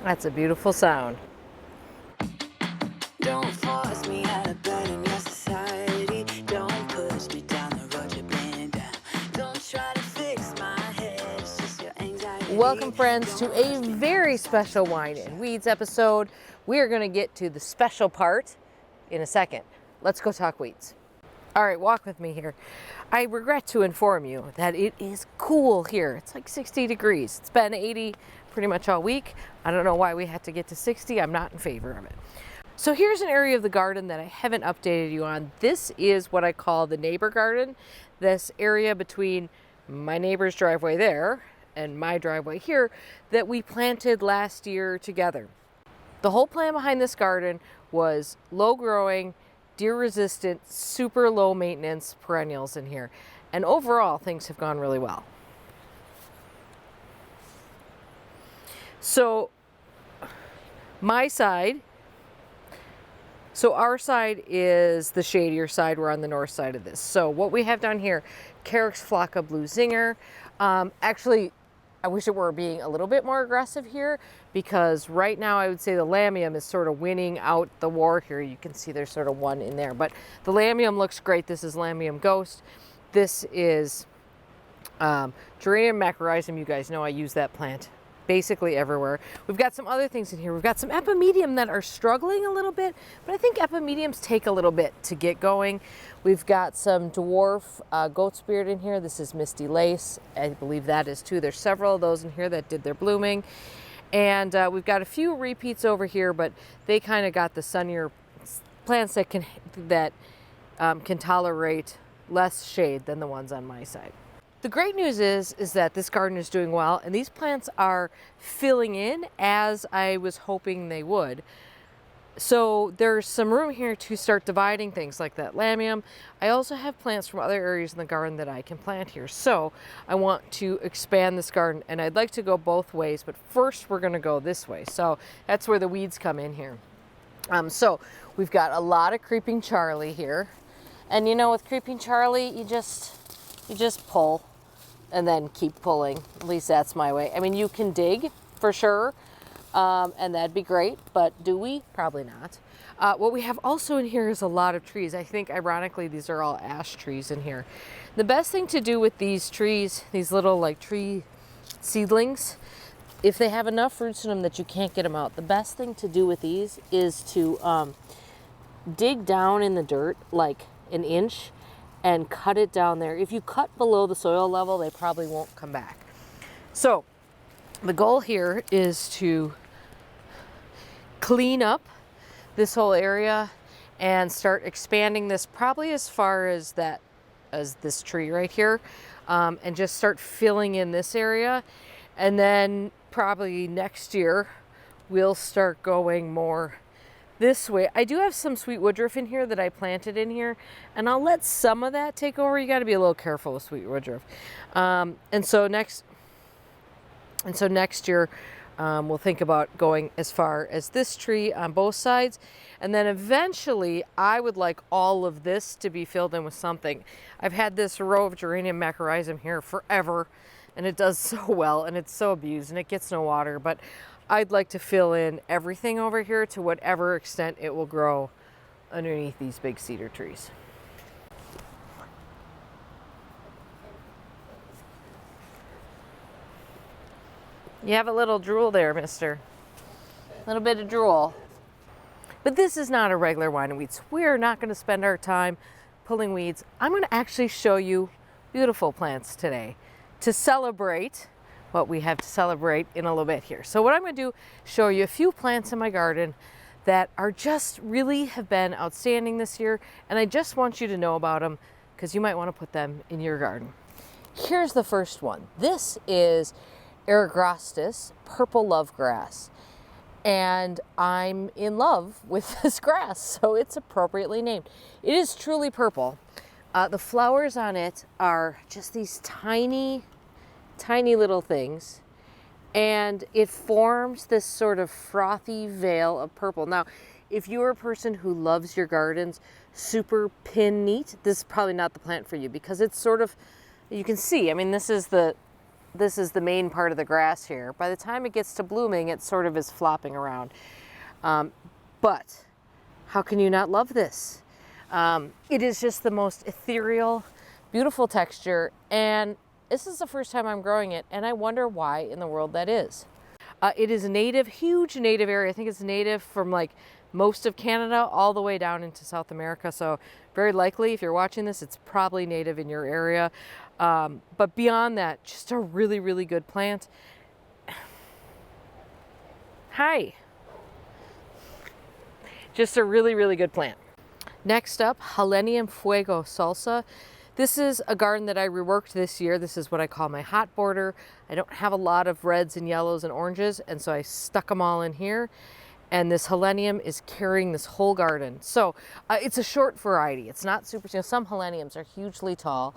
That's a beautiful sound. Don't force me out of bed in your society. Don't push me down the road you're bringing down. Don't try to fix my head, it's just your anxiety. Welcome, friends, to a very special Wine and Weeds episode. We are going to get to the special part in a second. Let's go talk weeds. All right, walk with me here. I regret to inform you that it is cool here. It's like 60 degrees. It's been 80 pretty much all week. I don't know why we had to get to 60. I'm not in favor of it. So here's an area of the garden that I haven't updated you on. This is what I call the neighbor garden. This area between my neighbor's driveway there and my driveway here that we planted last year together. The whole plan behind this garden was low growing, deer resistant, super low maintenance perennials in here. And overall, things have gone really well. So our side is the shadier side. We're on the north side of this. So what we have down here, Carrick's Flocka Blue Zinger. Actually, I wish it were being a little bit more aggressive here, because right now I would say the Lamium is sort of winning out the war here. You can see there's sort of one in there, but the Lamium looks great. This is Lamium Ghost. This is Geranium macrorrhizum. You guys know I use that plant basically everywhere. We've got some other things in here. We've got some epimedium that are struggling a little bit, but I think epimediums take a little bit to get going. We've got some dwarf goat's beard in here. This is Misty Lace. I believe that is too. There's several of those in here that did their blooming. And we've got a few repeats over here, but they kind of got the sunnier plants that can tolerate less shade than the ones on my side. The great news is that this garden is doing well, and these plants are filling in as I was hoping they would. So there's some room here to start dividing things like that Lamium. I also have plants from other areas in the garden that I can plant here. So I want to expand this garden, and I'd like to go both ways, but first we're gonna go this way. So that's where the weeds come in here. So we've got a lot of Creeping Charlie here. And you know, with Creeping Charlie, you just pull and then keep pulling. At least that's my way. I mean, you can dig for sure, and that'd be great, but do we? Probably not. What we have also in here is a lot of trees. I think, ironically, these are all ash trees in here. The best thing to do with these trees, these little like tree seedlings, if they have enough roots in them that you can't get them out, the best thing to do with these is to dig down in the dirt like an inch and cut it down there. If you cut below the soil level, they probably won't come back. So the goal here is to clean up this whole area and start expanding this probably as far as this tree right here, and just start filling in this area. And then probably next year we'll start going more this way. I do have some sweet woodruff in here that I planted in here, and I'll let some of that take over. You got to be a little careful with sweet woodruff. And so next year we'll think about going as far as this tree on both sides, and then eventually I would like all of this to be filled in with something. I've had this row of Geranium macrorrhizum here forever, and it does so well, and it's so abused, and it gets no water, but I'd like to fill in everything over here to whatever extent it will grow underneath these big cedar trees. You have a little drool there, mister. A little bit of drool. But this is not a regular wine and weeds. We're not going to spend our time pulling weeds. I'm going to actually show you beautiful plants today to celebrate what we have to celebrate in a little bit here. So what I'm going to do, show you a few plants in my garden that are just really have been outstanding this year, and I just want you to know about them because you might want to put them in your garden. Here's the first one. This is Eragrostis purple lovegrass, and I'm in love with this grass, so it's appropriately named. It is truly purple. The flowers on it are just these tiny little things, and it forms this sort of frothy veil of purple. Now, if you're a person who loves your gardens super pin neat, this is probably not the plant for you, because it's sort of, you can see, I mean, this is the this is the main part of the grass here. By the time it gets to blooming, it sort of is flopping around. But how can you not love this? It is just the most ethereal, beautiful texture, and this is the first time I'm growing it, and I wonder why in the world that is. It is a native, huge native area. I think it's native from like most of Canada all the way down into South America. So very likely, if you're watching this, it's probably native in your area. But beyond that, just a really, really good plant. Hi. Just a really, really good plant. Next up, Helenium Fuego salsa. This is a garden that I reworked this year. This is what I call my hot border. I don't have a lot of reds and yellows and oranges, and so I stuck them all in here. And this helenium is carrying this whole garden. So it's a short variety. It's not super, some heleniums are hugely tall.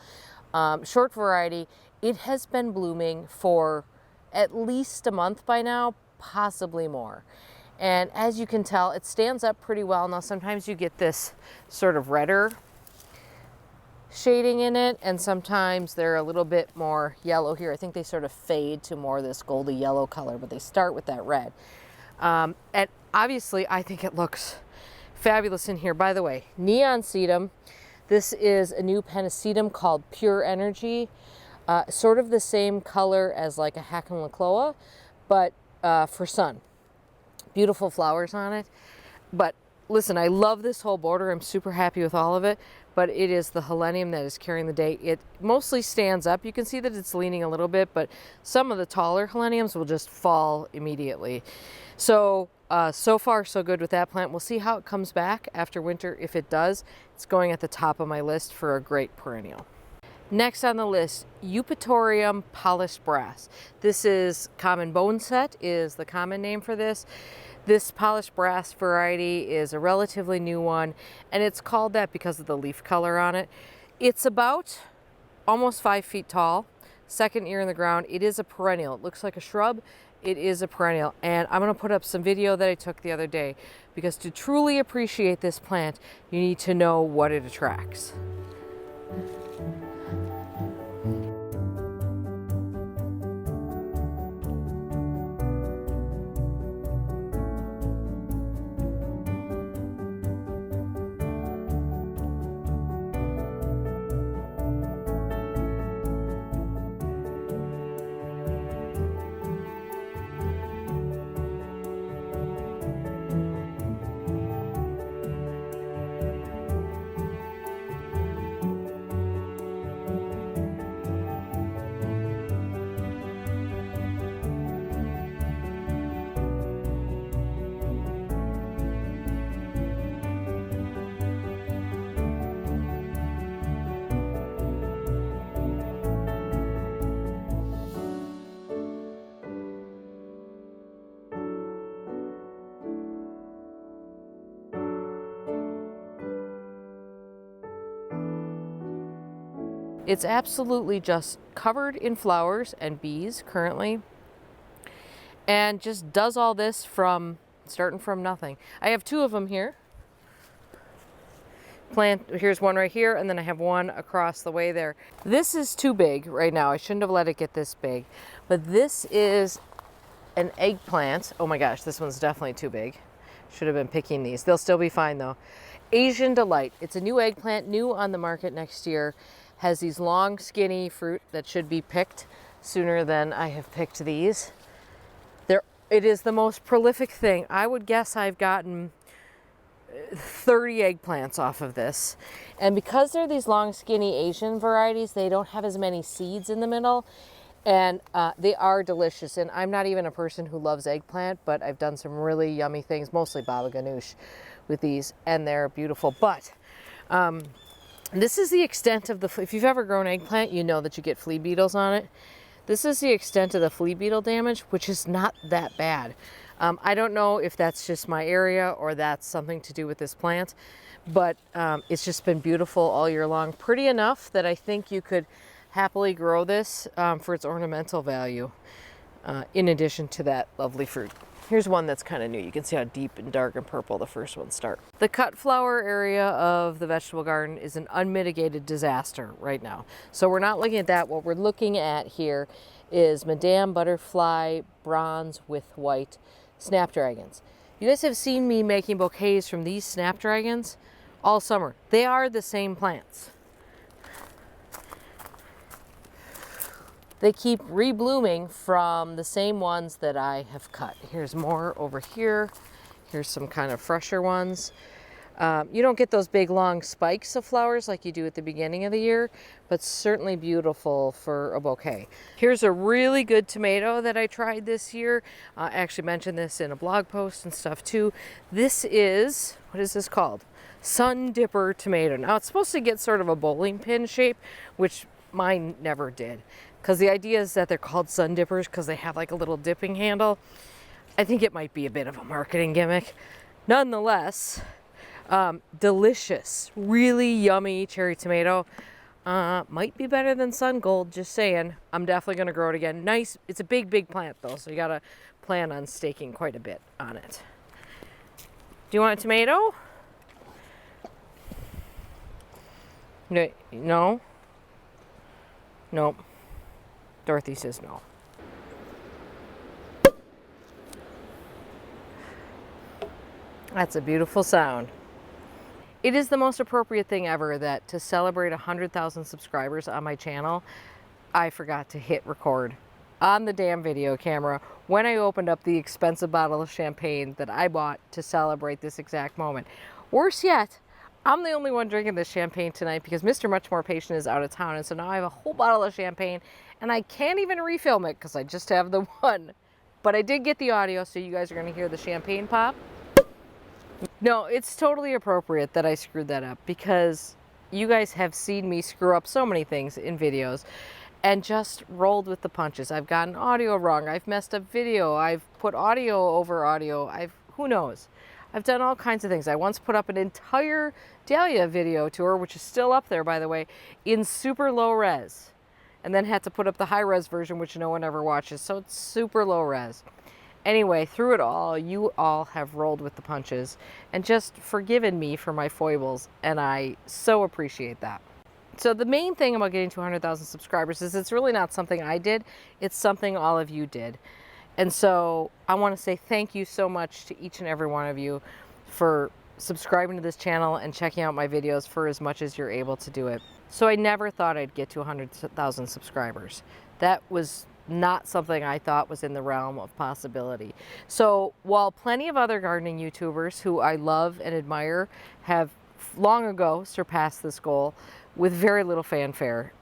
Short variety. It has been blooming for at least a month by now, possibly more. And as you can tell, it stands up pretty well. Now sometimes you get this sort of redder shading in it, and sometimes they're a little bit more yellow here. I think they sort of fade to more of this goldy yellow color, but they start with that red. And obviously I think it looks fabulous in here. By the way, neon sedum. This is a new pennisetum called Pure Energy. Sort of the same color as like a Hack'em-Lacloa, but for sun. Beautiful flowers on it. But listen, I love this whole border. I'm super happy with all of it, but it is the helenium that is carrying the day. It mostly stands up. You can see that it's leaning a little bit, but some of the taller heleniums will just fall immediately. So, so far so good with that plant. We'll see how it comes back after winter. If it does, it's going at the top of my list for a great perennial. Next on the list, Eupatorium polished brass. This is common bone set is the common name for this. This polished brass variety is a relatively new one, and it's called that because of the leaf color on it. It's about almost 5 feet tall, second year in the ground. It is a perennial. It looks like a shrub. It is a perennial, and I'm going to put up some video that I took the other day, because to truly appreciate this plant, you need to know what it attracts. It's absolutely just covered in flowers and bees currently, and just does all this from starting from nothing. I have 2 of them here. Here's one right here, and then I have one across the way there. This is too big right now. I shouldn't have let it get this big, but this is an eggplant. Oh my gosh, this one's definitely too big. Should have been picking these. They'll still be fine though. Asian Delight. It's a new eggplant, new on the market next year. Has these long, skinny fruit that should be picked sooner than I have picked these. It is the most prolific thing. I would guess I've gotten 30 eggplants off of this. And because they're these long, skinny Asian varieties, they don't have as many seeds in the middle. And they are delicious. And I'm not even a person who loves eggplant, but I've done some really yummy things, mostly baba ganoush with these, and they're beautiful. But this is the extent of if you've ever grown eggplant, you know that you get flea beetles on it. This is the extent of the flea beetle damage, which is not that bad. I don't know if that's just my area or that's something to do with this plant, but it's just been beautiful all year long. Pretty enough that I think you could happily grow this for its ornamental value, in addition to that lovely fruit. Here's one that's kind of new. You can see how deep and dark and purple the first ones start. The cut flower area of the vegetable garden is an unmitigated disaster right now. So we're not looking at that. What we're looking at here is Madame Butterfly bronze with white snapdragons. You guys have seen me making bouquets from these snapdragons all summer. They are the same plants. They keep reblooming from the same ones that I have cut. Here's more over here. Here's some kind of fresher ones. You don't get those big long spikes of flowers like you do at the beginning of the year, but certainly beautiful for a bouquet. Here's a really good tomato that I tried this year. I actually mentioned this in a blog post and stuff too. This is, what is this called? Sun Dipper tomato. Now it's supposed to get sort of a bowling pin shape, which mine never did. Because the idea is that they're called sun dippers because they have like a little dipping handle. I think it might be a bit of a marketing gimmick. Nonetheless, delicious, really yummy cherry tomato. Might be better than sun gold, just saying. I'm definitely going to grow it again. Nice. It's a big, big plant though, so you got to plan on staking quite a bit on it. Do you want a tomato? No? Nope. Dorothy says no. That's a beautiful sound. It is the most appropriate thing ever that to celebrate 100,000 subscribers on my channel, I forgot to hit record on the damn video camera when I opened up the expensive bottle of champagne that I bought to celebrate this exact moment. Worse yet, I'm the only one drinking this champagne tonight because Mr. Much More Patient is out of town, and so now I have a whole bottle of champagne and I can't even refilm it because I just have the one. But I did get the audio, so you guys are going to hear the champagne pop. No, it's totally appropriate that I screwed that up because you guys have seen me screw up so many things in videos and just rolled with the punches. I've gotten audio wrong. I've messed up video. I've put audio over audio. Who knows? I've done all kinds of things. I once put up an entire Dahlia video tour, which is still up there, by the way, in super low res. And then had to put up the high res version, which no one ever watches. So it's super low res. Anyway, through it all, you all have rolled with the punches and just forgiven me for my foibles. And I so appreciate that. So the main thing about getting to 100,000 subscribers is it's really not something I did. It's something all of you did. And so I want to say thank you so much to each and every one of you for subscribing to this channel and checking out my videos for as much as you're able to do it. So I never thought I'd get to 100,000 subscribers. That was not something I thought was in the realm of possibility. So while plenty of other gardening YouTubers who I love and admire have long ago surpassed this goal with very little fanfare,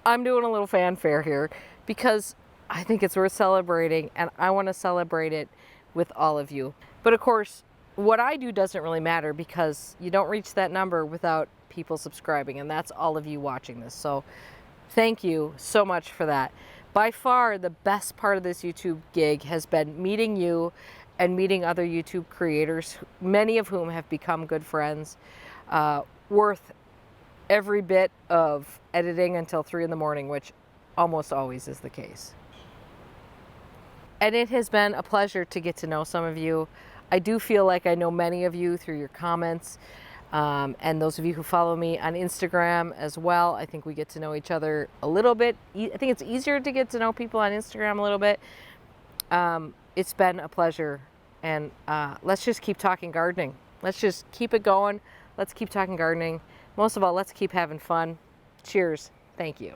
I'm doing a little fanfare here because I think it's worth celebrating and I want to celebrate it with all of you. But of course, what I do doesn't really matter because you don't reach that number without people subscribing, and that's all of you watching this. So thank you so much for that. By far, the best part of this YouTube gig has been meeting you and meeting other YouTube creators, many of whom have become good friends, worth every bit of editing until 3 in the morning, which almost always is the case. And it has been a pleasure to get to know some of you. I do feel like I know many of you through your comments, and those of you who follow me on Instagram as well. I think we get to know each other a little bit. I think it's easier to get to know people on Instagram a little bit. It's been a pleasure, and let's just keep talking gardening. Let's just keep it going. Let's keep talking gardening. Most of all, let's keep having fun. Cheers. Thank you.